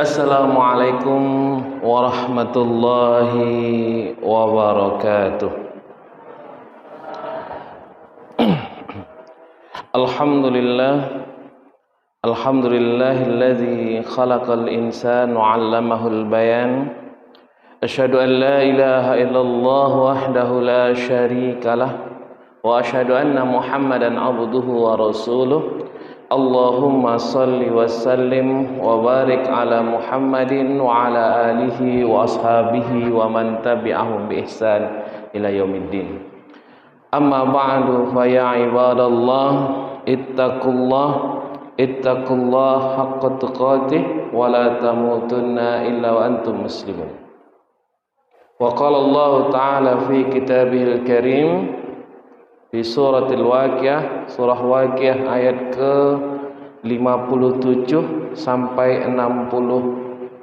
Assalamualaikum warahmatullahi wabarakatuh. Alhamdulillahilladzi khalaqal insana 'allamahul bayan. Asyhadu an la ilaha illallah wahdahu la syarikalah wa asyhadu anna Muhammadan abduhu wa rasuluh. Allahumma salli wa sallim wa barik ala Muhammadin wa ala alihi wa ashabihi wa man tabi'ahum bi ihsan ila yaumiddin. Amma ba'du fa ya ibadallah ittaqullah haqqa tuqatih wa la tamutunna illa wa antum muslimun. Wa qala Allah ta'ala fi kitabihil karim di suratil Waqiah, surah Waqiah ayat ke 57 sampai 62.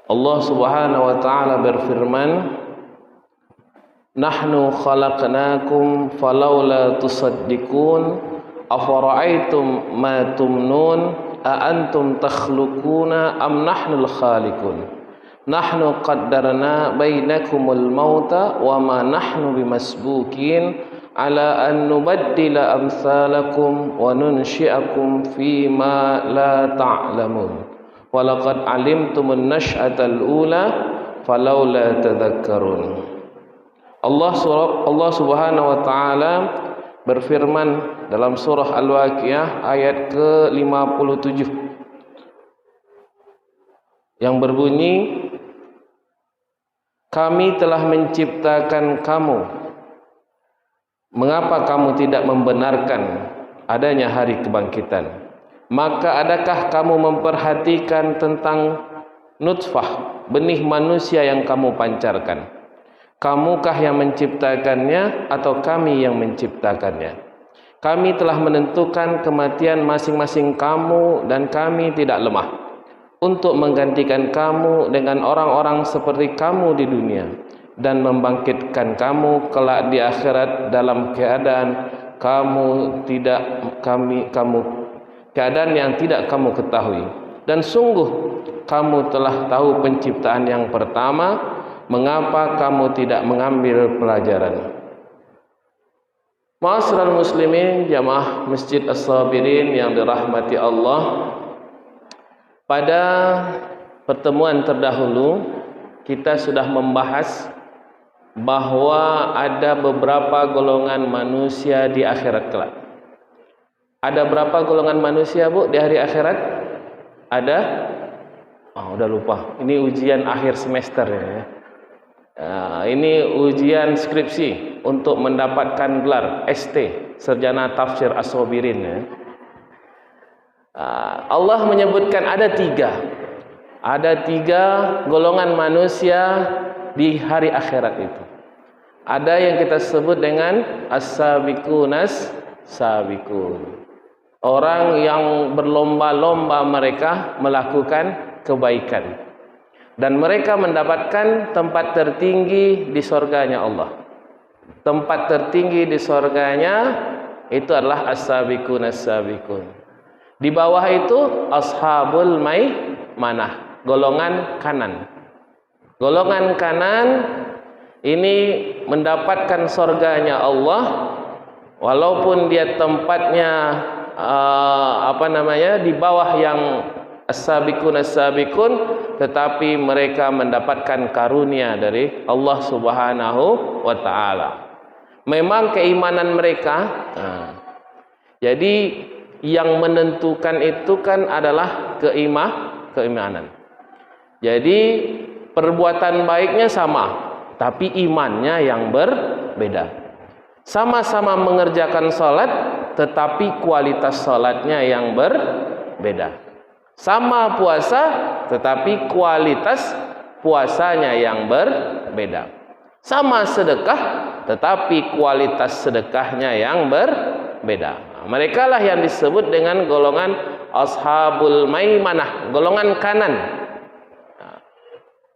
Allah Subhanahu wa taala berfirman, "Nahnu khalaqnakum falawla tusaddiqun afara'aitum ma tumnun a antum takhluquna am nahnul khaliqun." Nahnu qaddarna bainakumul mauta wa ma nahnu bimasbukin ala an nubaddila amsalakum wa nunsyi'akum fi ma la ta'lamun wa laqad alimtumun nash'atal ula falawla tadhakkarun. Allah Subhanahu wa taala berfirman dalam surah Al-Waqiah ayat ke-57 yang berbunyi, kami telah menciptakan kamu. Mengapa kamu tidak membenarkan adanya hari kebangkitan? Maka adakah kamu memperhatikan tentang nutfah, benih manusia yang kamu pancarkan? Kamukah yang menciptakannya atau kami yang menciptakannya? Kami telah menentukan kematian masing-masing kamu dan kami tidak lemah untuk menggantikan kamu dengan orang-orang seperti kamu di dunia dan membangkitkan kamu kelak di akhirat dalam keadaan keadaan yang tidak kamu ketahui. Dan sungguh kamu telah tahu penciptaan yang pertama, mengapa kamu tidak mengambil pelajaran? Ma'asyiral muslimin, jamaah Masjid As-Sabirin yang dirahmati Allah. Pada pertemuan terdahulu kita sudah membahas bahwa ada beberapa golongan manusia di akhirat kelak. Ada berapa golongan manusia, Bu, di hari akhirat? Ada? Udah lupa. Ini ujian akhir semester ya. Ini ujian skripsi untuk mendapatkan gelar ST, Sarjana Tafsir As-Sabirin ya. Allah menyebutkan ada tiga golongan manusia di hari akhirat itu. Ada yang kita sebut dengan as-sabiqunas sabiqun, orang yang berlomba-lomba mereka melakukan kebaikan dan mereka mendapatkan tempat tertinggi di surganya Allah. Tempat tertinggi di surganya itu adalah as-sabiqunas sabiqun. Di bawah itu ashabul maimanah, golongan kanan. Golongan kanan ini mendapatkan surganya Allah walaupun dia tempatnya di bawah yang as-sabiqun as-sabiqun, tetapi mereka mendapatkan karunia dari Allah Subhanahu wa taala. Memang keimanan mereka. Jadi yang menentukan itu kan adalah keimanan. Jadi perbuatan baiknya sama, tapi imannya yang berbeda. Sama-sama mengerjakan salat, tetapi kualitas salatnya yang berbeda. Sama puasa, tetapi kualitas puasanya yang berbeda. Sama sedekah, tetapi kualitas sedekahnya yang berbeda. Mereka lah yang disebut dengan golongan ashabul maimanah, golongan kanan.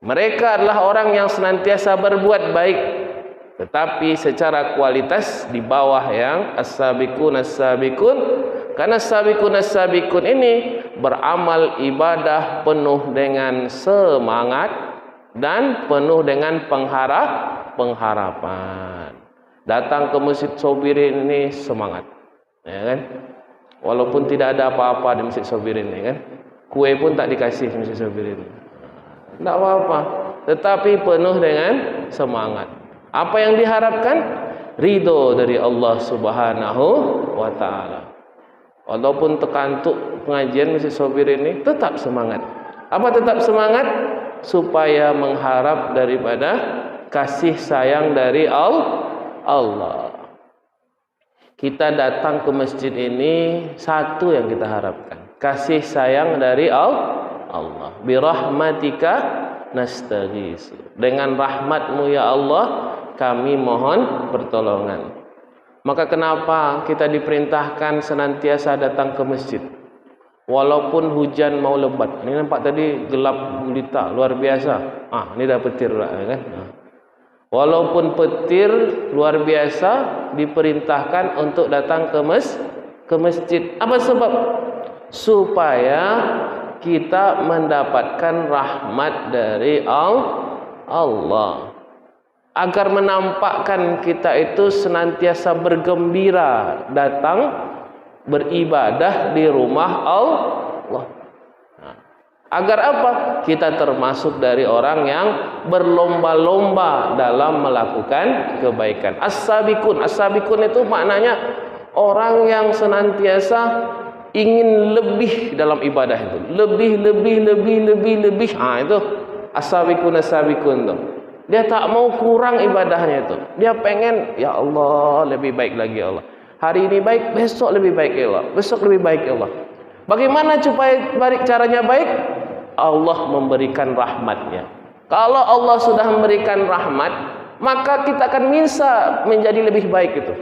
Mereka adalah orang yang senantiasa berbuat baik, tetapi secara kualitas di bawah yang as-sabiqun as-sabiqun, Karena as-sabiqun ini beramal ibadah penuh dengan semangat dan penuh dengan pengharapan. Datang ke Masjid Sabirin ini semangat, ya kan? Walaupun tidak ada apa-apa di Masjid Sabirin ini kan. Kue pun tak dikasih di Masjid Sabirin. Tak apa-apa, tetapi penuh dengan semangat. Apa yang diharapkan? Ridho dari Allah Subhanahu wa taala. Walaupun terkantuk pengajian Masjid Sabirin ini, tetap semangat. Apa tetap semangat? Supaya mengharap daripada kasih sayang dari Allah. Kita datang ke masjid ini, satu yang kita harapkan, kasih sayang dari Allah. Birahmatika nastaghits. Dengan rahmat-Mu ya Allah, kami mohon pertolongan. Maka kenapa kita diperintahkan senantiasa datang ke masjid? Walaupun hujan mau lebat. Ini nampak tadi gelap gulita, luar biasa. Ini dah petir lah, kan? Walaupun petir luar biasa, diperintahkan untuk datang ke masjid. Apa sebab? Supaya kita mendapatkan rahmat dari Allah. Agar menampakkan kita itu senantiasa bergembira datang beribadah di rumah Allah. Agar apa? Kita termasuk dari orang yang berlomba-lomba dalam melakukan kebaikan. As-sabiqun itu maknanya orang yang senantiasa ingin lebih dalam ibadah itu. Lebih. Itu as-sabiqun itu. Dia tak mau kurang ibadahnya itu. Dia pengen, ya Allah, lebih baik lagi ya Allah. Hari ini baik, besok lebih baik ya Allah. Besok lebih baik ya Allah. Bagaimana supaya caranya baik? Allah memberikan rahmatnya. Kalau Allah sudah memberikan rahmat, maka kita akan bisa menjadi lebih baik itu.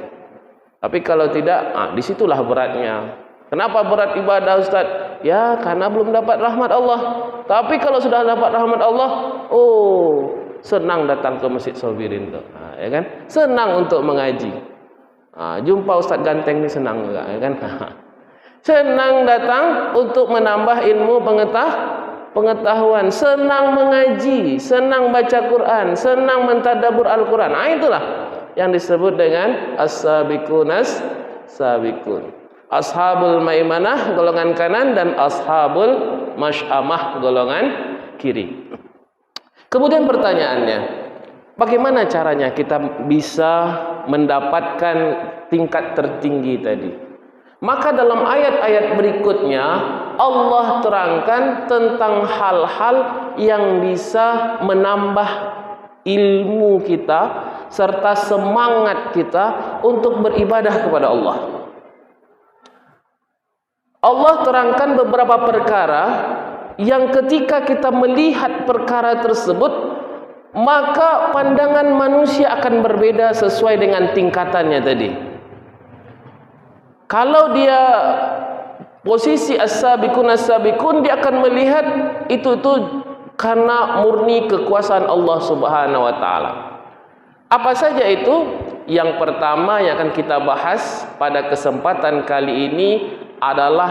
Tapi kalau tidak, disitulah beratnya. Kenapa berat ibadah Ustaz? Ya, karena belum dapat rahmat Allah. Tapi kalau sudah dapat rahmat Allah, senang datang ke Masjid Sabirin tu, ya kan? Senang untuk mengaji. Jumpa Ustaz Ganteng ni senang juga, ya kan? Senang datang untuk menambah ilmu pengetahuan, senang mengaji, senang baca Quran, senang mentadabbur Al-Quran. Itulah yang disebut dengan as-sabiqun. Ashabul maimanah golongan kanan dan ashabul masy'amah golongan kiri. Kemudian pertanyaannya, bagaimana caranya kita bisa mendapatkan tingkat tertinggi tadi? Maka dalam ayat-ayat berikutnya Allah terangkan tentang hal-hal yang bisa menambah ilmu kita serta semangat kita untuk beribadah kepada Allah. Allah terangkan beberapa perkara yang ketika kita melihat perkara tersebut, maka pandangan manusia akan berbeda sesuai dengan tingkatannya tadi. Kalau dia posisi as-sabiqun, dia akan melihat itu karena murni kekuasaan Allah Subhanahu wa taala. Apa saja itu? Yang pertama yang akan kita bahas pada kesempatan kali ini adalah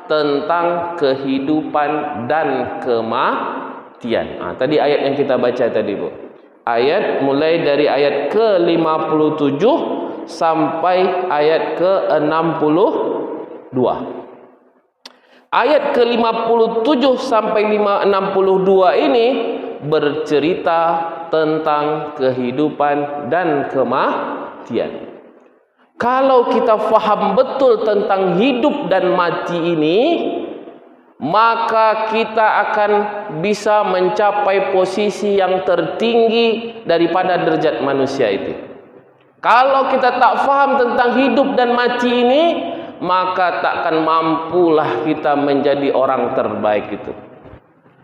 tentang kehidupan dan kematian. Tadi ayat yang kita baca tadi, Bu. Ayat mulai dari ayat ke-57 sampai ayat ke-62. Ayat ke-57 sampai 62 ini bercerita tentang kehidupan dan kematian. Kalau kita faham betul tentang hidup dan mati ini, maka kita akan bisa mencapai posisi yang tertinggi daripada derajat manusia itu. Kalau kita tak faham tentang hidup dan mati ini, maka takkan mampulah kita menjadi orang terbaik itu.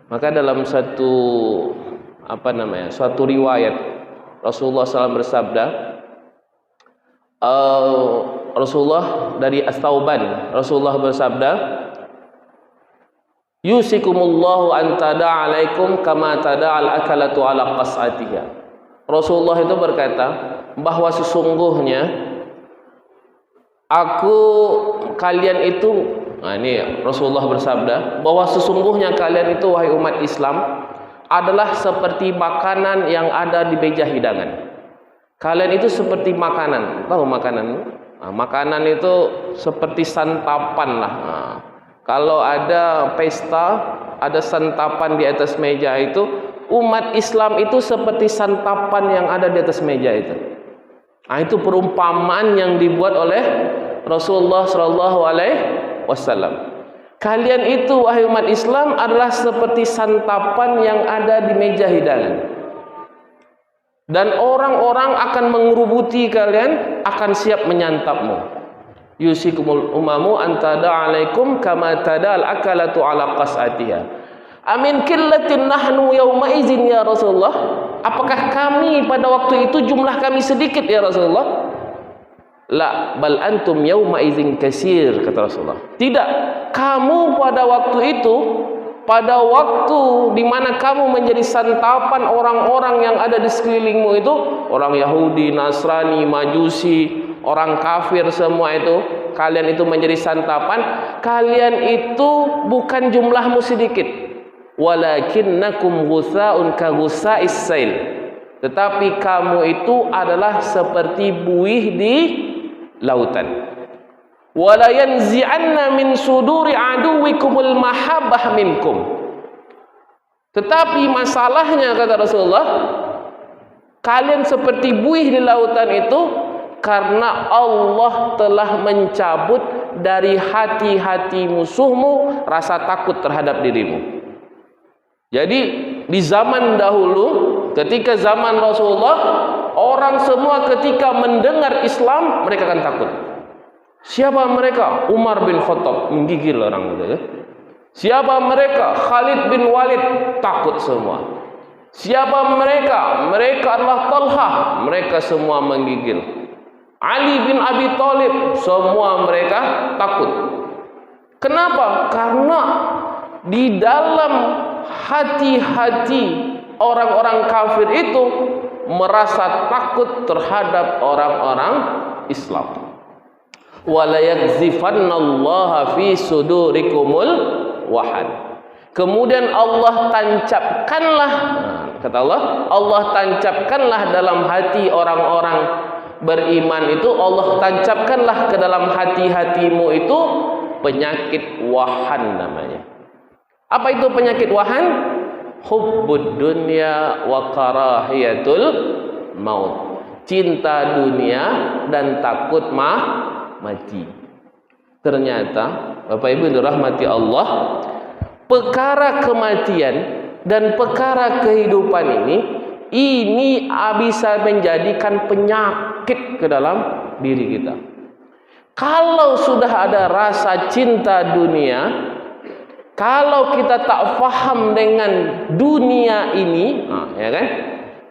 Maka dalam suatu riwayat Rasulullah SAW bersabda, Rasulullah dari As-Tauban, Rasulullah bersabda, yusikumullahu an tada'a alaikum kama tada'al akalatu ala qas'atiha. Rasulullah itu berkata bahwa sesungguhnya aku kalian itu, ini Rasulullah bersabda, bahwa sesungguhnya kalian itu wahai umat Islam adalah seperti makanan yang ada di meja hidangan. Kalian itu seperti makanan. Tahu makanan? Makanan itu seperti santapan lah. Kalau ada pesta, ada santapan di atas meja itu, umat Islam itu seperti santapan yang ada di atas meja itu. Itu perumpamaan yang dibuat oleh Rasulullah SAW. Kalian itu wahai umat Islam adalah seperti santapan yang ada di meja hidangan. Dan orang-orang akan mengerubuti kalian, akan siap menyantapmu. Yusikumul umamu antada alaikum kama tadal akalatu ala qas'atiha. Amin killatin nahnu yawma izin ya Rasulullah. Apakah kami pada waktu itu jumlah kami sedikit ya Rasulullah? La bal antum yawma izin kasir, kata Rasulullah. Tidak, kamu pada waktu itu, pada waktu di mana kamu menjadi santapan orang-orang yang ada di sekelilingmu itu, orang Yahudi, Nasrani, Majusi, orang kafir semua itu, kalian itu menjadi santapan. Kalian itu bukan jumlahmu sedikit. Walakinnakum ghusaun ka ghusais sail. Tetapi kamu itu adalah seperti buih di lautan. Wala yanzi'anna min suduri aduwikumul mahabbah minkum. Tetapi masalahnya, kata Rasulullah, kalian seperti buih di lautan itu karena Allah telah mencabut dari hati-hati musuhmu rasa takut terhadap dirimu. Jadi di zaman dahulu, ketika zaman Rasulullah, orang semua ketika mendengar Islam mereka akan takut. Siapa mereka? Umar bin Khattab, menggigil orang itu ya. Siapa mereka? Khalid bin Walid, takut semua. Siapa mereka? Mereka adalah Talha, mereka semua menggigil. Ali bin Abi Thalib, semua mereka takut. Kenapa? Karena di dalam hati-hati orang-orang kafir itu merasa takut terhadap orang-orang Islam. Wala yakzifannallaha fi sudurikumul wahan. Kemudian Allah tancapkanlah, kata Allah tancapkanlah dalam hati orang-orang beriman itu, Allah tancapkanlah ke dalam hati-hatimu itu penyakit wahan namanya. Apa itu penyakit wahan? Hubbud dunya wa karahiyatul maut. Cinta dunia dan takut mati. Ternyata Bapak Ibu dirahmati Allah, perkara kematian dan perkara kehidupan ini bisa menjadikan penyakit ke dalam diri kita. Kalau sudah ada rasa cinta dunia, kalau kita tak faham dengan dunia ini, ya kan?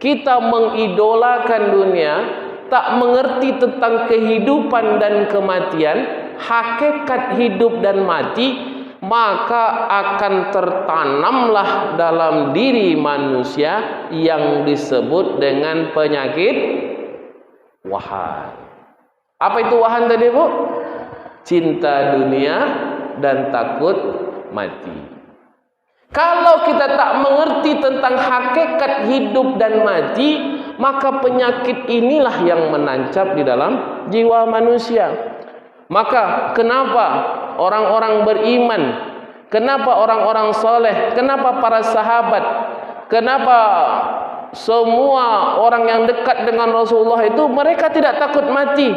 Kita mengidolakan dunia, tak mengerti tentang kehidupan dan kematian, hakikat hidup dan mati, maka akan tertanamlah dalam diri manusia yang disebut dengan penyakit wahan. Apa itu wahan tadi, Bu? Cinta dunia dan takut mati. Kalau kita tak mengerti tentang hakikat hidup dan mati, maka penyakit inilah yang menancap di dalam jiwa manusia. Maka kenapa orang-orang beriman, kenapa orang-orang soleh, kenapa para sahabat, kenapa semua orang yang dekat dengan Rasulullah itu mereka tidak takut mati?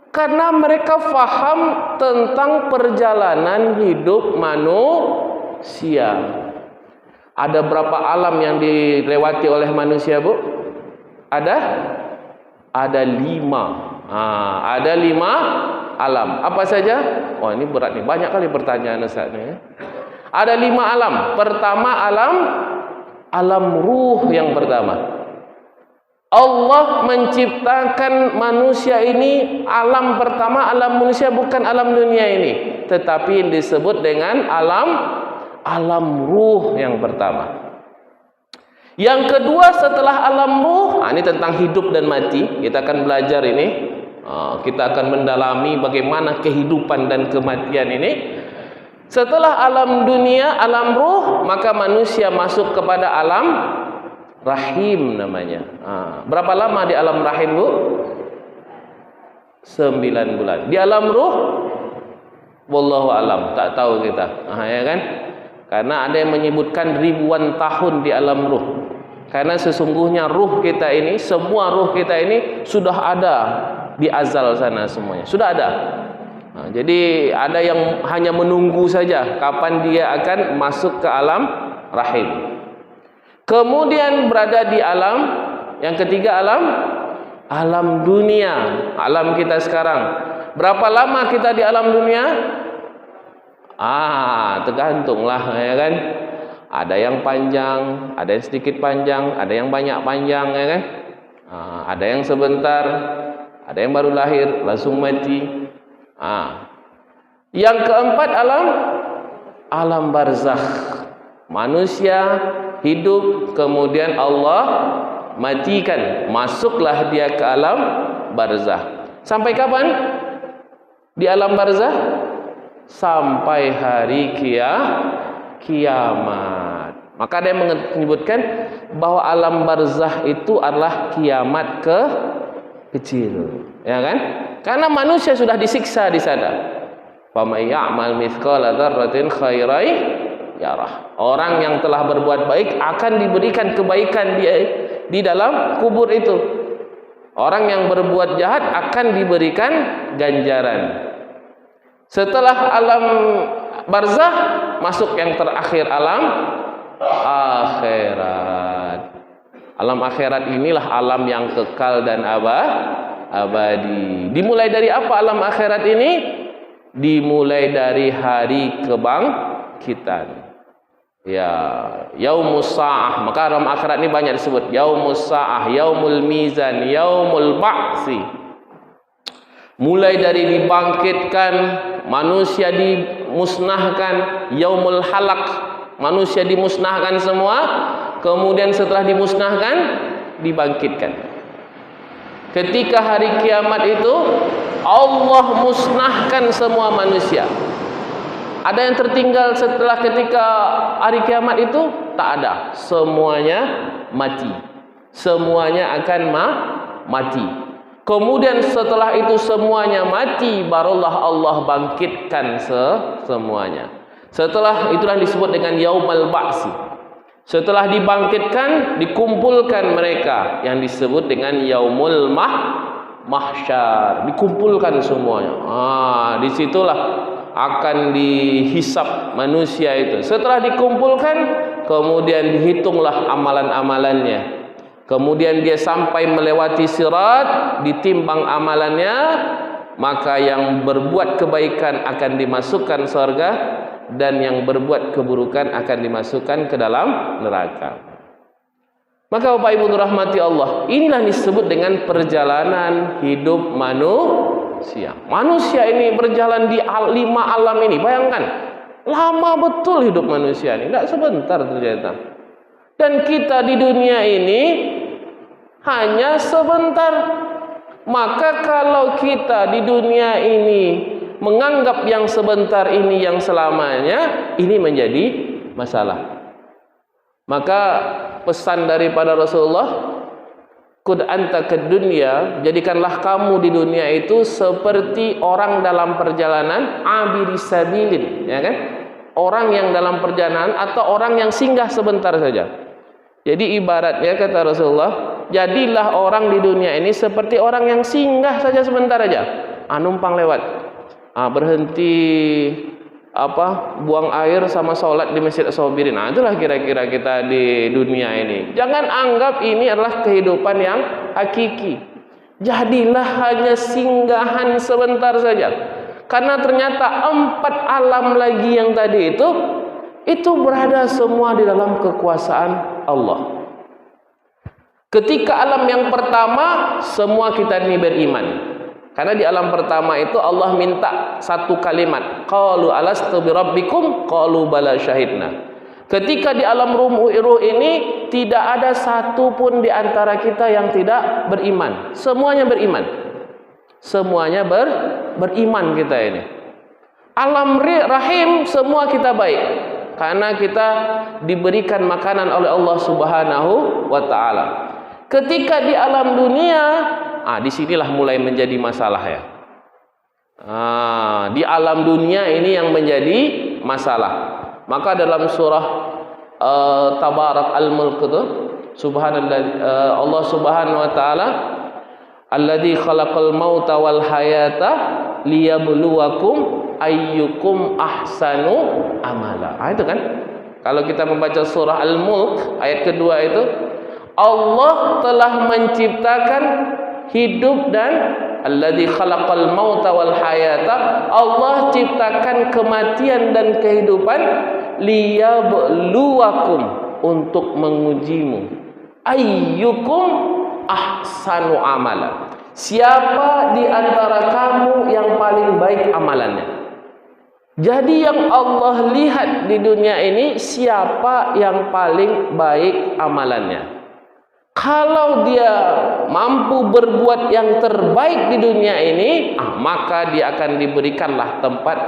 Karena mereka faham tentang perjalanan hidup manusia. Ada berapa alam yang dilewati oleh manusia, Bu? Ada 5. Ada 5 alam. Apa saja? Oh, ini berat nih. Banyak kali pertanyaan Ustaz nih. Ada 5 alam. Pertama alam ruh yang pertama. Allah menciptakan manusia ini, alam pertama, alam manusia bukan alam dunia ini, tetapi yang disebut dengan alam ruh yang pertama. Yang kedua setelah alam ruh, ini tentang hidup dan mati. Kita akan belajar ini. Kita akan mendalami bagaimana kehidupan dan kematian ini. Setelah alam dunia, alam ruh, maka manusia masuk kepada alam rahim namanya. Berapa lama di alam rahim, Bu? 9 bulan. Di alam ruh, wallahu alam, tak tahu kita. Ya kan? Karena ada yang menyebutkan ribuan tahun di alam ruh. Karena sesungguhnya ruh kita ini, semua ruh kita ini sudah ada di azal sana semuanya. Sudah ada. Jadi ada yang hanya menunggu saja kapan dia akan masuk ke alam rahim. Kemudian berada di alam yang ketiga, alam dunia, alam kita sekarang. Berapa lama kita di alam dunia? Tergantunglah, ya kan. Ada yang panjang, ada yang sedikit panjang, ada yang banyak panjang, ya kan. Ada yang sebentar, ada yang baru lahir langsung mati. Yang keempat, alam barzakh. Manusia hidup, kemudian Allah matikan, masuklah dia ke alam barzakh. Sampai kapan di alam barzakh? Sampai hari kiamat. Maka ada yang menyebutkan bahwa alam barzakh itu adalah kiamat kecil, ya kan? Karena manusia sudah disiksa di sana. Faman ya'mal mithqala dzarratin khairan yarah. Orang yang telah berbuat baik akan diberikan kebaikan di dalam kubur itu. Orang yang berbuat jahat akan diberikan ganjaran. Setelah alam barzakh, masuk yang terakhir, alam akhirat. Alam akhirat inilah alam yang kekal dan abadi. Dimulai dari apa alam akhirat ini? Dimulai dari hari kebangkitan. Ya, yaumus sa'ah. Maka alam akhirat ini banyak disebut yaumus sa'ah, yaumul mizan, yaumul ba'si. Mulai dari dibangkitkan, manusia dimusnahkan, yaumul halak, manusia dimusnahkan semua. Kemudian setelah dimusnahkan, dibangkitkan. Ketika hari kiamat itu, Allah musnahkan semua manusia. Ada yang tertinggal setelah ketika hari kiamat itu? Tak ada. Semuanya mati. Semuanya akan mati. Kemudian setelah itu semuanya mati, barulah Allah bangkitkan semuanya. Setelah itulah disebut dengan yaumul ba'si. Setelah dibangkitkan, dikumpulkan mereka yang disebut dengan yaumul mahsyar. Dikumpulkan semuanya. Disitulah akan dihisap manusia itu. Setelah dikumpulkan, kemudian dihitunglah amalan-amalannya. Kemudian dia sampai melewati sirat, ditimbang amalannya, maka yang berbuat kebaikan akan dimasukkan surga, dan yang berbuat keburukan akan dimasukkan ke dalam neraka. Maka Bapak Ibu dirahmati Allah, inilah disebut dengan perjalanan hidup manusia. Manusia ini berjalan di 5 alam ini. Bayangkan, lama betul hidup manusia ini, tidak sebentar ternyata. Dan kita di dunia ini hanya sebentar. Maka kalau kita di dunia ini menganggap yang sebentar ini yang selamanya, ini menjadi masalah. Maka pesan daripada Rasulullah, kud anta ke dunya, jadikanlah kamu di dunia itu seperti orang dalam perjalanan, abiris sabilin, ya kan? Orang yang dalam perjalanan atau orang yang singgah sebentar saja. Jadi ibaratnya kata Rasulullah, jadilah orang di dunia ini seperti orang yang singgah saja sebentar saja, numpang lewat. Berhenti buang air sama sholat di Masjid As-Sabirin. Itulah kira-kira kita di dunia ini. Jangan anggap ini adalah kehidupan yang hakiki. Jadilah hanya singgahan sebentar saja. Karena ternyata 4 alam lagi yang tadi itu berada semua di dalam kekuasaan Allah. Ketika alam yang pertama, semua kita ini beriman. Karena di alam pertama itu Allah minta satu kalimat, qalu alastu birabbikum qalu bala syahidna. Ketika di alam ruh ini tidak ada satu pun di antara kita yang tidak beriman. Semuanya beriman. semuanya beriman kita ini. Alam rahim semua kita baik karena kita diberikan makanan oleh Allah Subhanahu wa taala. Ketika di alam dunia, disinilah mulai menjadi masalah ya. Di alam dunia ini yang menjadi masalah. Maka dalam surah Tabarak Al-Mulk itu Allah Subhanahu wa taala, alladzi khalaqal mauta wal hayata liyabluwakum ayyukum ahsanu amala. Itu kan kalau kita membaca surah Al-Mulk ayat kedua itu, Allah telah menciptakan hidup dan alladzi khalaqal mauta wal hayata, Allah ciptakan kematian dan kehidupan liyabluwakum, untuk mengujimu, ayyukum ahsanu amala, siapa di antara kamu yang paling baik amalannya. Jadi yang Allah lihat di dunia ini siapa yang paling baik amalannya. Kalau dia mampu berbuat yang terbaik di dunia ini, maka dia akan diberikanlah tempat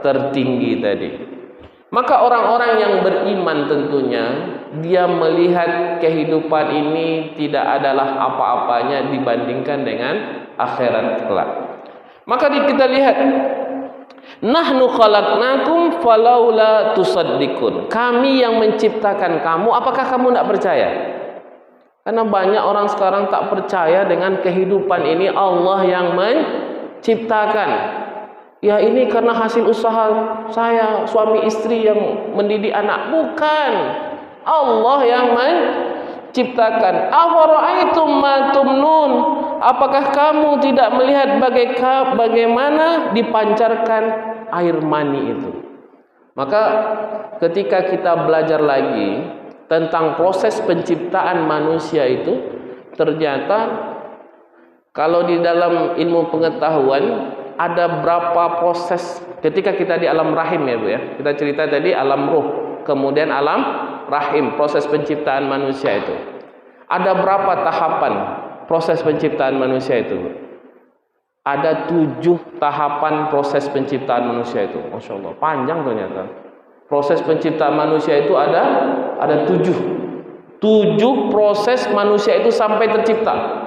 tertinggi tadi. Maka orang-orang yang beriman tentunya dia melihat kehidupan ini tidak adalah apa-apanya dibandingkan dengan akhirat kelak. Maka kita lihat, nahnu khalaqnakum falaula tusaddiqun. Kami yang menciptakan kamu, apakah kamu tidak percaya? Karena banyak orang sekarang tak percaya dengan kehidupan ini Allah yang menciptakan. Ya ini karena hasil usaha saya, suami istri yang mendidik anak. Bukan, Allah yang menciptakan. Afara'aitum ma tumnun, apakah kamu tidak melihat bagaimana dipancarkan air mani itu? Maka ketika kita belajar lagi tentang proses penciptaan manusia itu, ternyata kalau di dalam ilmu pengetahuan ada berapa proses ketika kita di alam rahim ya Bu ya. Kita cerita tadi alam ruh, kemudian alam rahim, proses penciptaan manusia itu. Ada berapa tahapan proses penciptaan manusia itu? Ada 7 tahapan proses penciptaan manusia itu. Masya Allah, panjang ternyata. Proses penciptaan manusia itu ada 7 proses manusia itu sampai tercipta.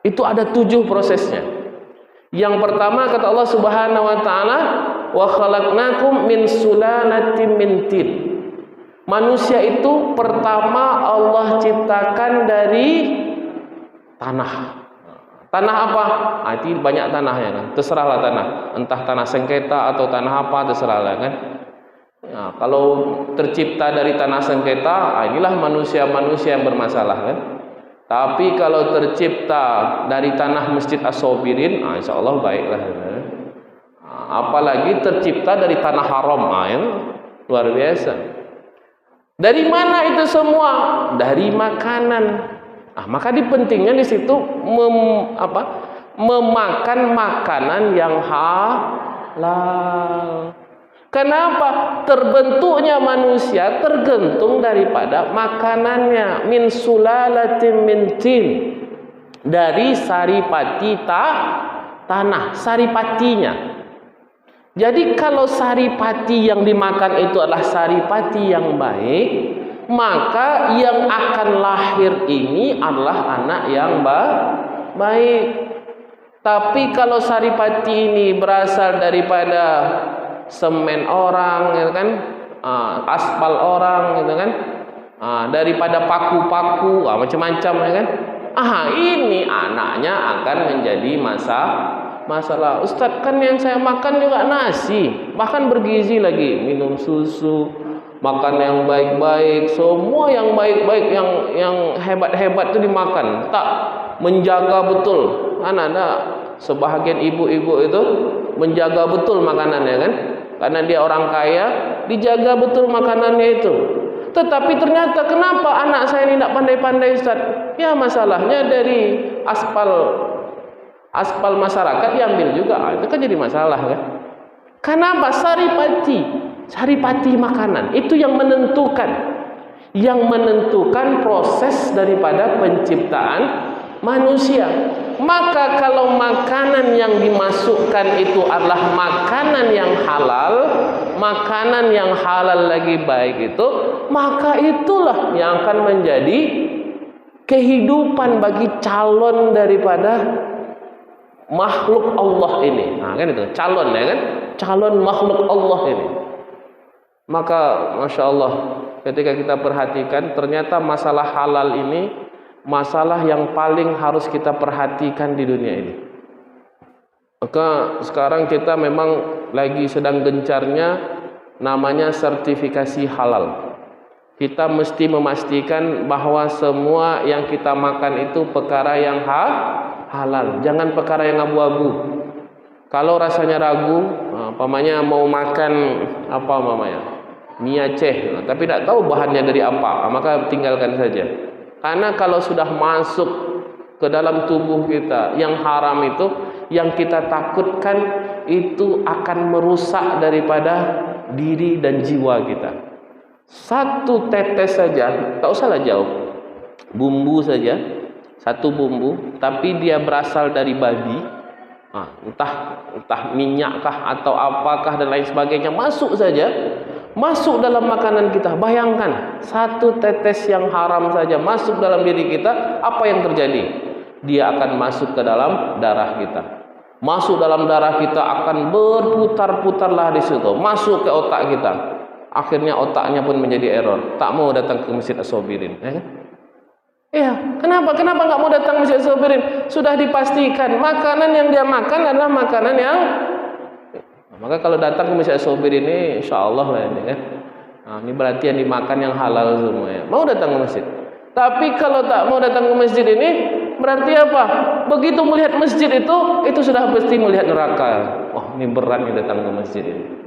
Itu ada 7 prosesnya. Yang pertama kata Allah Subhanahu wa taala, wa khalaqnakum min sulalatin min tin. Manusia itu pertama Allah ciptakan dari tanah. Tanah apa? Itu banyak tanahnya kan. Terserahlah tanah. Entah tanah sengketa atau tanah apa, terserahlah kan. Nah, kalau tercipta dari tanah sengketa, inilah manusia-manusia yang bermasalah kan. Tapi kalau tercipta dari tanah Masjid As-Sabirin, insya Allah baiklah. Apalagi tercipta dari tanah haram, luar biasa. Dari mana itu semua? Dari makanan. Maka pentingnya di situ memakan makanan yang halal. Kenapa? Terbentuknya manusia tergantung daripada makanannya. Min sulalatin min tin, dari saripati tanah, saripatinya. Jadi kalau saripati yang dimakan itu adalah saripati yang baik, maka yang akan lahir ini adalah anak yang baik. Tapi kalau saripati ini berasal daripada semen orang, gitu kan, aspal orang, gitu kan, daripada paku-paku, macam-macam, ya kan. Ini anaknya akan menjadi masalah. Ustadz, kan yang saya makan juga nasi, bahkan bergizi lagi, minum susu, makan yang baik-baik, semua yang baik-baik, yang hebat-hebat itu dimakan, tak menjaga betul. Kan ada sebahagian ibu-ibu itu menjaga betul makanannya kan. Karena dia orang kaya, dijaga betul makanannya itu. Tetapi ternyata kenapa anak saya ini tidak pandai-pandai Ustaz? Ya masalahnya dari aspal masyarakat diambil juga. Itu kan jadi masalah kan. Kenapa? Saripati makanan. Itu yang menentukan. Yang menentukan proses daripada penciptaan manusia. Maka kalau makanan yang dimasukkan itu adalah makanan yang halal, makanan yang halal lagi baik itu, maka itulah yang akan menjadi kehidupan bagi calon daripada makhluk Allah ini. Nah, kan itu calon, ya kan? Calon makhluk Allah ini. Maka Masya Allah, ketika kita perhatikan, ternyata masalah halal ini masalah yang paling harus kita perhatikan di dunia ini. Maka sekarang kita memang lagi sedang gencarnya namanya sertifikasi halal. Kita mesti memastikan bahwa semua yang kita makan itu perkara yang halal, jangan perkara yang abu-abu. Kalau rasanya ragu, pamannya mau makan apa mamanya, mie Aceh, tapi tidak tahu bahannya dari apa, maka tinggalkan saja. Karena kalau sudah masuk ke dalam tubuh kita yang haram itu, yang kita takutkan itu akan merusak daripada diri dan jiwa kita. Satu tetes saja, tak usahlah jauh, bumbu saja, satu bumbu, tapi dia berasal dari babi, entah minyakkah atau apakah dan lain sebagainya, masuk saja, masuk dalam makanan kita. Bayangkan satu tetes yang haram saja masuk dalam diri kita, apa yang terjadi? Dia akan masuk ke dalam darah kita. Masuk dalam darah kita akan berputar-putarlah di situ, masuk ke otak kita. Akhirnya otaknya pun menjadi error, tak mau datang ke Masjid As-Sabirin, ya kan? Iya, kenapa nggak mau datang ke Masjid As-Sabirin? Sudah dipastikan makanan yang dia makan adalah makanan yang maka kalau datang ke Masjid As-Sabirin ini insya Allah lah ini kan. Nah, ini berarti yang dimakan yang halal semua ya. Mau datang ke masjid. Tapi kalau tak mau datang ke masjid ini berarti apa? Begitu melihat masjid itu sudah pasti melihat neraka. Oh, ini berat nih datang ke masjid ini.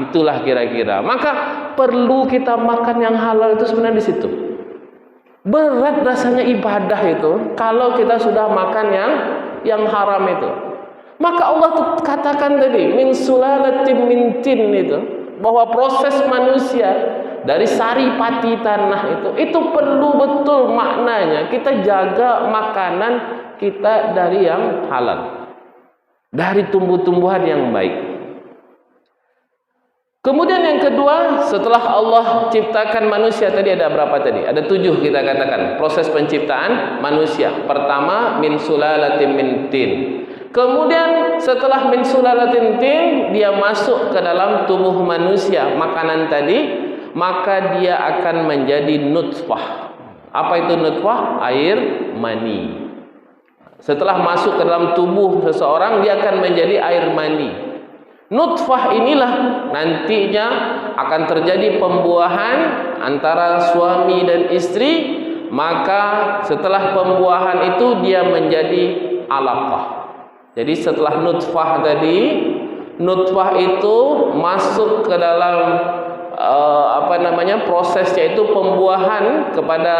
Itulah kira-kira. Maka perlu kita makan yang halal itu sebenarnya di situ. Berat rasanya ibadah itu kalau kita sudah makan yang haram itu. Maka Allah katakan tadi min sulalatin min tin itu, bahwa proses manusia dari sari pati tanah itu perlu betul maknanya kita jaga makanan kita dari yang halal, dari tumbuh-tumbuhan yang baik. Kemudian yang kedua, setelah Allah ciptakan manusia tadi ada berapa tadi? Ada 7 kita katakan proses penciptaan manusia. Pertama min sulalatin min tin. Kemudian setelah min sulalatin tin, dia masuk ke dalam tubuh manusia, makanan tadi, maka dia akan menjadi nutfah. Apa itu nutfah? Air mani. Setelah masuk ke dalam tubuh seseorang, dia akan menjadi air mani. Nutfah inilah nantinya akan terjadi pembuahan antara suami dan istri. Maka setelah pembuahan itu dia menjadi alaqah. Jadi setelah nutfah tadi, nutfah itu masuk ke dalam prosesnya itu pembuahan kepada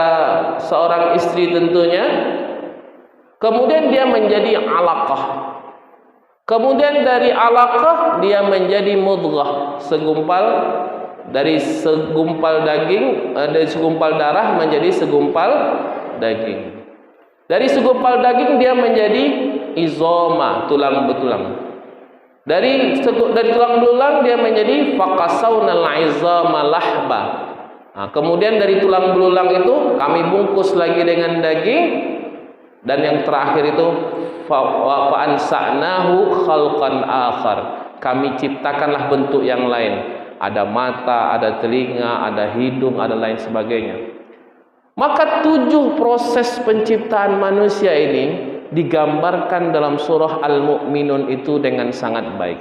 seorang istri tentunya. Kemudian dia menjadi alaqah. Kemudian dari alaqah dia menjadi mudghah, dari segumpal daging, dari segumpal darah menjadi segumpal daging. Dari segumpal daging dia menjadi izoma, tulang betulang. Dari tulang belulang dia menjadi faqasawnal izama lahba. Kemudian dari tulang belulang itu kami bungkus lagi dengan daging, dan yang terakhir itu fa'ansa'nahu khalqan akhar. Kami ciptakanlah bentuk yang lain. Ada mata, ada telinga, ada hidung, ada lain sebagainya. Maka 7 proses penciptaan manusia ini digambarkan dalam surah Al-Mu'minun itu dengan sangat baik.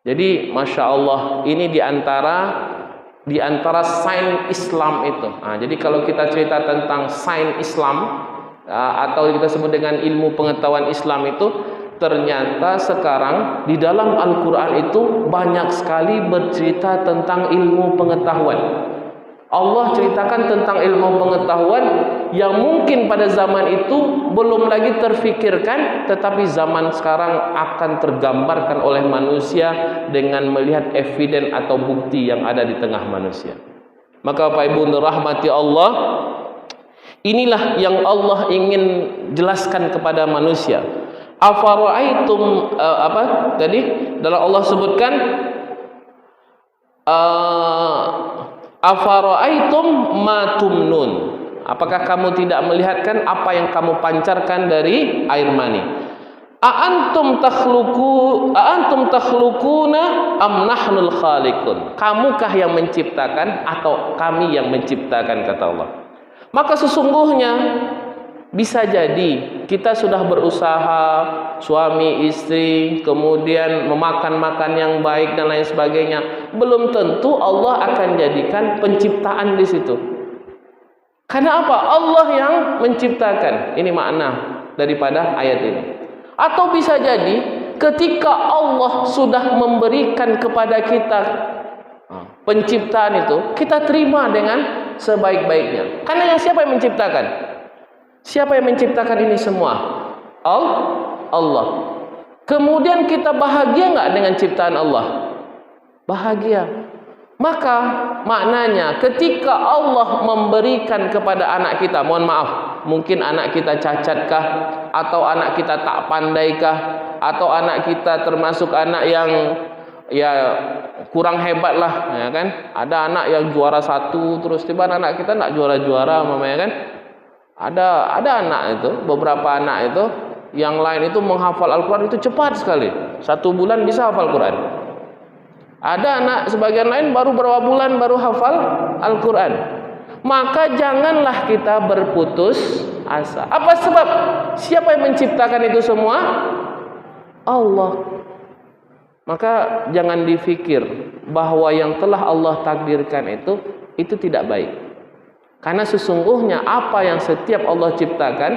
Jadi Masya Allah, ini diantara sains Islam itu. Jadi kalau kita cerita tentang sains Islam, atau kita sebut dengan ilmu pengetahuan Islam itu, ternyata sekarang di dalam Al-Quran itu banyak sekali bercerita tentang ilmu pengetahuan. Allah ceritakan tentang ilmu pengetahuan yang mungkin pada zaman itu belum lagi terfikirkan, tetapi zaman sekarang akan tergambarkan oleh manusia dengan melihat eviden atau bukti yang ada di tengah manusia. Maka Bapak Ibu rahmati Allah, Inilah yang Allah ingin jelaskan kepada manusia. Afara'aitum apa tadi? Dalam Allah sebutkan afara'aitum ma tumnun. Apakah kamu tidak melihatkan apa yang kamu pancarkan dari air mani? Aantum takhlukuna am nahnul khaliqun. Kamukah yang menciptakan atau kami yang menciptakan, kata Allah. Maka sesungguhnya bisa jadi kita sudah berusaha, suami istri, kemudian memakan yang baik dan lain sebagainya. Belum tentu Allah akan jadikan penciptaan di situ. Karena apa? Allah yang menciptakan. Ini makna daripada ayat ini. Atau bisa jadi ketika Allah sudah memberikan kepada kita penciptaan itu, kita terima dengan sebaik-baiknya. Karena siapa yang menciptakan? Siapa yang menciptakan ini semua? Allah. Kemudian kita bahagia nggak dengan ciptaan Allah? Bahagia. Maka maknanya ketika Allah memberikan kepada anak kita, mohon maaf, mungkin anak kita cacatkah, atau anak kita tak pandaikah, atau anak kita termasuk anak yang ya kurang hebat lah, ya kan? Ada anak yang juara 1 terus tiba anak kita nak juara-juara, mamanya kan? Ada anak itu, beberapa anak itu, yang lain itu menghafal Al-Quran itu cepat sekali, 1 bulan bisa hafal Quran. Ada anak sebagian lain baru berapa bulan baru hafal Al-Quran. Maka janganlah kita berputus asa. Apa sebab? Siapa yang menciptakan itu semua? Allah. Maka jangan dipikir bahwa yang telah Allah takdirkan itu tidak baik. Karena sesungguhnya apa yang setiap Allah ciptakan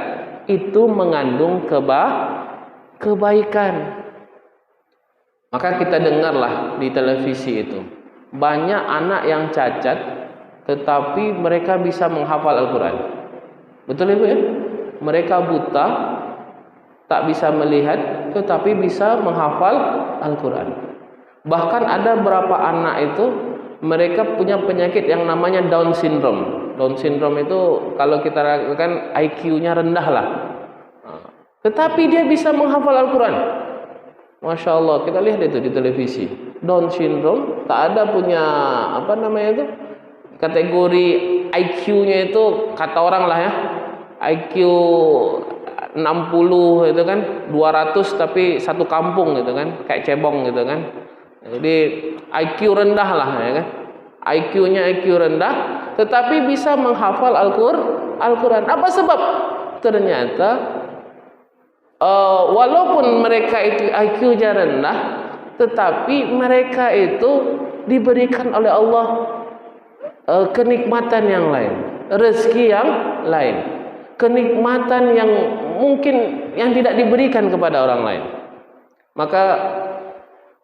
itu mengandung kebaikan. Maka kita dengarlah di televisi itu, banyak anak yang cacat tetapi mereka bisa menghafal Al-Quran. Betul Ibu ya? Mereka buta, tak bisa melihat, tetapi bisa menghafal Al-Quran. Bahkan ada beberapa anak itu mereka punya penyakit yang namanya Down syndrome. Down syndrome itu kalau kita lakukan IQ-nya rendah lah, tetapi dia bisa menghafal Al-Quran. Masya Allah, kita lihat itu di televisi. Down syndrome tak ada punya apa namanya itu, kategori IQ-nya itu kata orang lah ya, IQ 60 itu kan, 200 tapi satu kampung gitu kan, kayak cebong gitu kan. Jadi IQ rendah lah ya kan, IQ-nya IQ rendah tetapi bisa menghafal Al-Quran. Apa sebab? Ternyata walaupun mereka itu IQ-nya rendah, tetapi mereka itu diberikan oleh Allah kenikmatan yang lain, rezeki yang lain, kenikmatan yang mungkin yang tidak diberikan kepada orang lain. Maka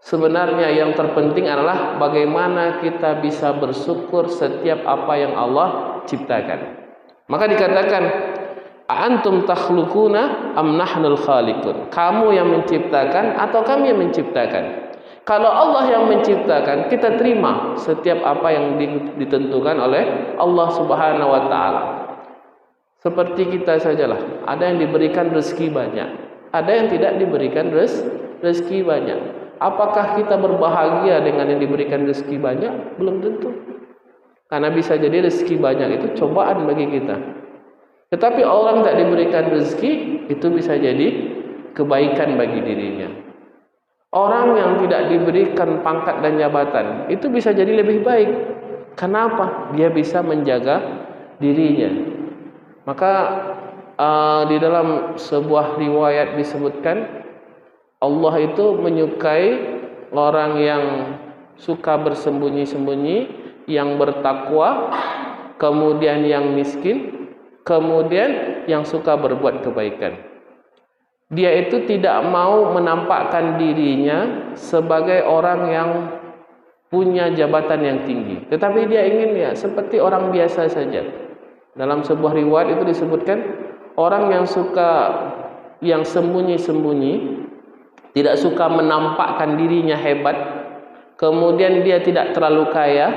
sebenarnya yang terpenting adalah bagaimana kita bisa bersyukur setiap apa yang Allah ciptakan. Maka dikatakan antum takhlukuna am nahnul khaliqun. Kamu yang menciptakan atau kami yang menciptakan? Kalau Allah yang menciptakan, kita terima setiap apa yang ditentukan oleh Allah Subhanahu wa taala. Seperti kita sajalah, ada yang diberikan rezeki banyak, ada yang tidak diberikan rezeki banyak. Apakah kita berbahagia dengan yang diberikan rezeki banyak? Belum tentu. Karena bisa jadi rezeki banyak itu cobaan bagi kita. Tetapi orang tak diberikan rezeki itu bisa jadi kebaikan bagi dirinya. Orang yang tidak diberikan pangkat dan jabatan itu bisa jadi lebih baik. Kenapa? Dia bisa menjaga dirinya. Maka di dalam sebuah riwayat disebutkan Allah itu menyukai orang yang suka bersembunyi-sembunyi, yang bertakwa, kemudian yang miskin, kemudian yang suka berbuat kebaikan. Dia itu tidak mau menampakkan dirinya sebagai orang yang punya jabatan yang tinggi, tetapi dia ingin ya seperti orang biasa saja. Dalam sebuah riwayat itu disebutkan orang yang sembunyi-sembunyi, tidak suka menampakkan dirinya hebat, kemudian dia tidak terlalu kaya,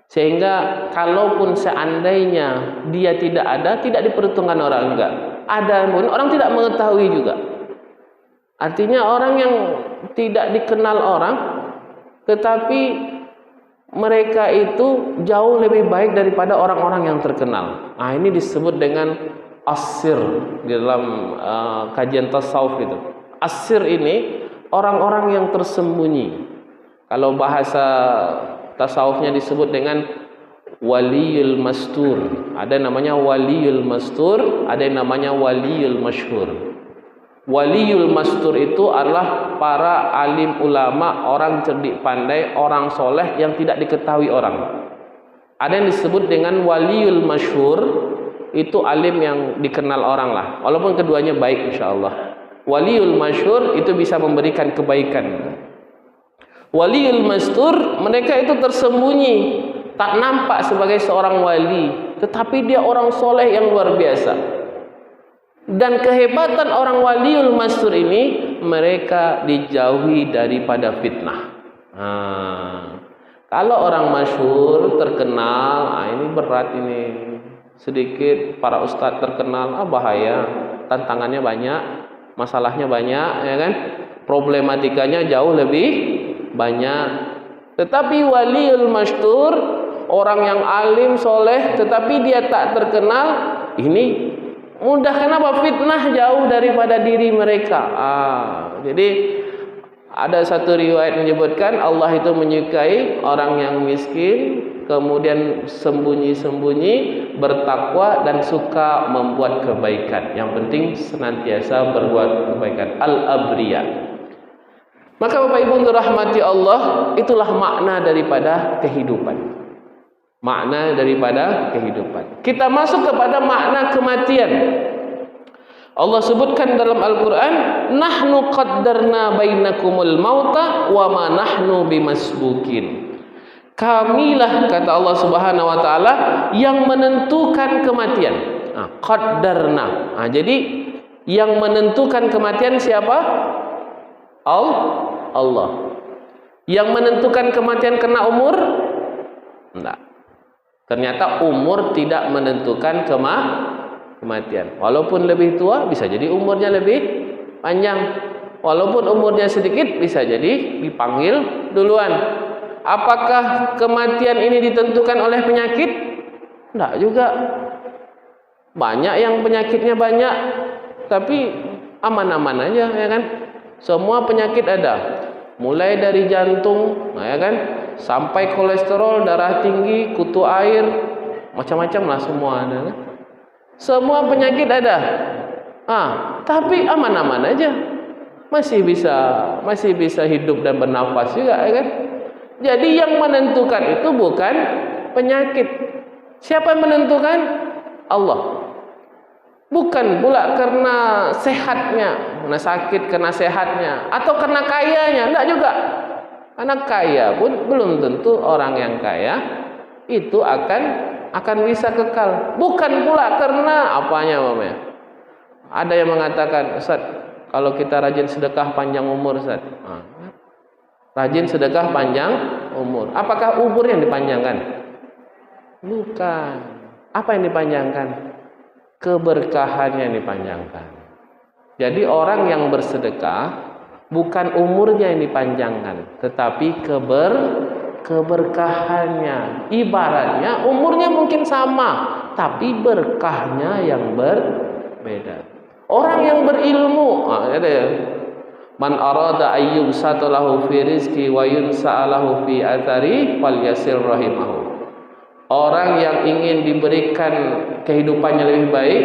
Sehingga kalaupun seandainya dia tidak ada, tidak diperhitungkan orang juga. Ada pun orang tidak mengetahui juga. Artinya orang yang tidak dikenal orang, tetapi mereka itu jauh lebih baik daripada orang-orang yang terkenal. Nah, ini disebut dengan asir di dalam kajian tasawuf itu. Asir ini orang-orang yang tersembunyi. Kalau bahasa tasawufnya disebut dengan waliyul mastur. Ada namanya waliyul mastur, ada yang namanya waliyul masyhur. Waliyul mastur itu adalah para alim ulama, orang cerdik pandai, orang soleh yang tidak diketahui orang. Ada yang disebut dengan waliyul masyhur, itu alim yang dikenal orang lah, walaupun keduanya baik insyaallah. Waliyul masyhur itu bisa memberikan kebaikan. Waliyul mastur, mereka itu tersembunyi, tak nampak sebagai seorang wali, tetapi dia orang soleh yang luar biasa. Dan kehebatan orang waliul mastur ini, mereka dijauhi daripada fitnah. Kalau orang masyhur, terkenal, ini berat ini. Sedikit para ustadz terkenal, bahaya, tantangannya banyak, masalahnya banyak, ya kan? Problematikanya jauh lebih banyak. Tetapi waliul mastur, orang yang alim soleh tetapi dia tak terkenal, ini mudah. Kenapa? Fitnah jauh daripada diri mereka. Jadi ada satu riwayat menyebutkan Allah itu menyukai orang yang miskin, kemudian sembunyi-sembunyi, bertakwa dan suka membuat kebaikan. Yang penting senantiasa berbuat kebaikan. Al-abriya. Maka Bapak Ibu dirahmati Allah, itulah makna daripada kehidupan. Makna daripada kehidupan. Kita masuk kepada makna kematian. Allah sebutkan dalam Al-Quran, nahnu qaddarna bainakumul mauta wa ma nahnu bimasbukin. Kamilah, kata Allah Subhanahu wa taala, yang menentukan kematian. Qaddarna. Jadi yang menentukan kematian siapa? Allah. Yang menentukan kematian karena umur? Enggak. Ternyata umur tidak menentukan kematian. Walaupun lebih tua, bisa jadi umurnya lebih panjang. Walaupun umurnya sedikit, bisa jadi dipanggil duluan. Apakah kematian ini ditentukan oleh penyakit? Enggak juga. Banyak yang penyakitnya banyak, tapi aman-aman aja, ya kan? Semua penyakit ada. Mulai dari jantung, ya kan? Sampai kolesterol, darah tinggi, kutu air, macam-macam lah semua ada. Kan? Semua penyakit ada. Tapi aman-aman aja. Masih bisa hidup dan bernafas juga, ya kan? Jadi yang menentukan itu bukan penyakit. Siapa yang menentukan? Allah. Bukan pula karena sehatnya, karena sakit, karena sehatnya, atau karena kayanya, enggak juga. Karena kaya pun belum tentu orang yang kaya itu akan bisa kekal. Bukan pula karena apanya, mamanya. Ada yang mengatakan, Ustaz, kalau kita rajin sedekah panjang umur, Ustaz. Rajin sedekah panjang umur. Apakah umur yang dipanjangkan? Bukan. Apa yang dipanjangkan? Keberkahannya yang dipanjangkan. Jadi orang yang bersedekah bukan umurnya yang dipanjangkan, tetapi keberkahannya. Ibaratnya umurnya mungkin sama, tapi berkahnya yang berbeda. Orang yang berilmu, ada ya. Man arada ayyub satalahu fi rizqi wa yunsa'alahu fi athari falyasir rahimahu. Orang yang ingin diberikan kehidupannya lebih baik,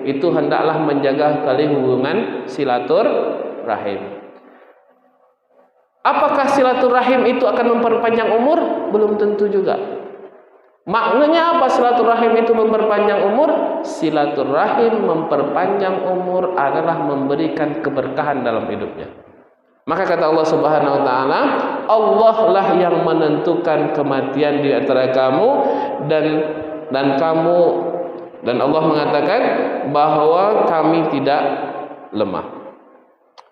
itu hendaklah menjaga tali hubungan silaturahim. Apakah silaturahim itu akan memperpanjang umur? Belum tentu juga. Maknanya apa silaturahim itu memperpanjang umur? Silaturahim memperpanjang umur adalah memberikan keberkahan dalam hidupnya. Maka kata Allah Subhanahu wa taala, Allah lah yang menentukan kematian di antara kamu dan kamu, dan Allah mengatakan bahwa kami tidak lemah.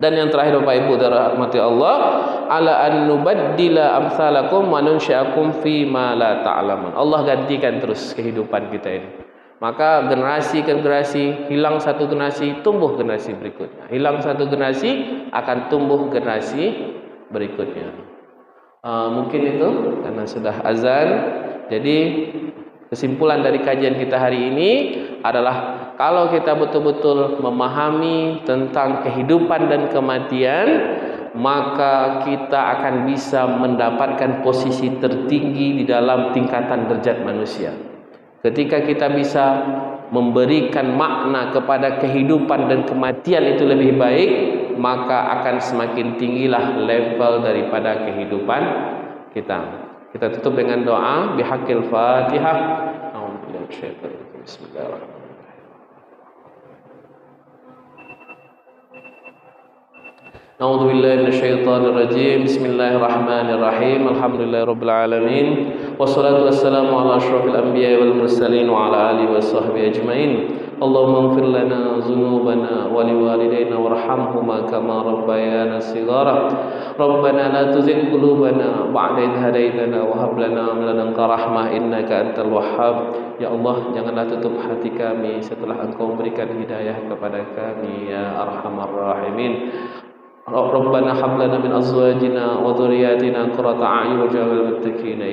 Dan yang terakhir Bapak Ibu dirahmati Allah, ala an nubaddila amsalakum wa nunsyi'akum fi ma la ta'lamun. Allah gantikan terus kehidupan kita ini. Maka generasi ke generasi, hilang satu generasi, tumbuh generasi berikutnya. Hilang satu generasi, akan tumbuh generasi berikutnya. Mungkin itu karena sudah azan. Jadi kesimpulan dari kajian kita hari ini adalah kalau kita betul-betul memahami tentang kehidupan dan kematian, maka kita akan bisa mendapatkan posisi tertinggi di dalam tingkatan derajat manusia. Ketika kita bisa memberikan makna kepada kehidupan dan kematian itu lebih baik, maka akan semakin tinggilah level daripada kehidupan kita. Kita tutup dengan doa bihaqqil Fatihah. Bismillahirrahmanirrahim. A'udzu billahi minasyaitonir rajim. Bismillahirrahmanirrahim. Alhamdulillahirabbil alamin. Wassalatu wassalamu ala asyrofil anbiya'i wal mursalin wa ala alihi washabbihi ajmain. Allahumma ighfir lana dzunubana wa liwalidayna warhamhuma kama rabbayana shighara. Rabbana la tuzigh qulubana ba'da idh hadaytana wa hab lana min ladunka rahmah innaka antal wahhab. Ya Allah, janganlah tutup hati kami setelah Engkau memberikan hidayah kepada kami, ya Arhamar Rahimin. Rabbana hab lana min azwajina wa dhurriyyatina qurrata a'yun waj'alna muttaqina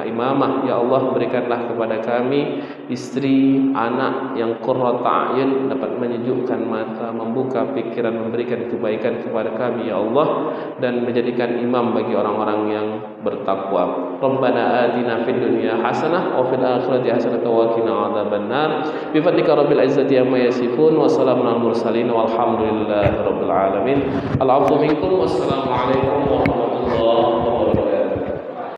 imamah. Ya Allah, berikanlah kepada kami istri, anak yang qurrata a'yun, dapat menyejukkan mata, membuka pikiran, memberikan kebaikan kepada kami ya Allah, dan menjadikan imam bagi orang-orang yang bertakwa. Rabbana atina fid dunya hasanah wa fil akhirati hasanah wa qina adzabannar. Bi fadlika rabbil izzati amma yasifun wa salamun alal mursalin walhamdulillahi rabbil alamin. Al-'afwu minkum wassalamu alaikum warahmatullahi wabarakatuh.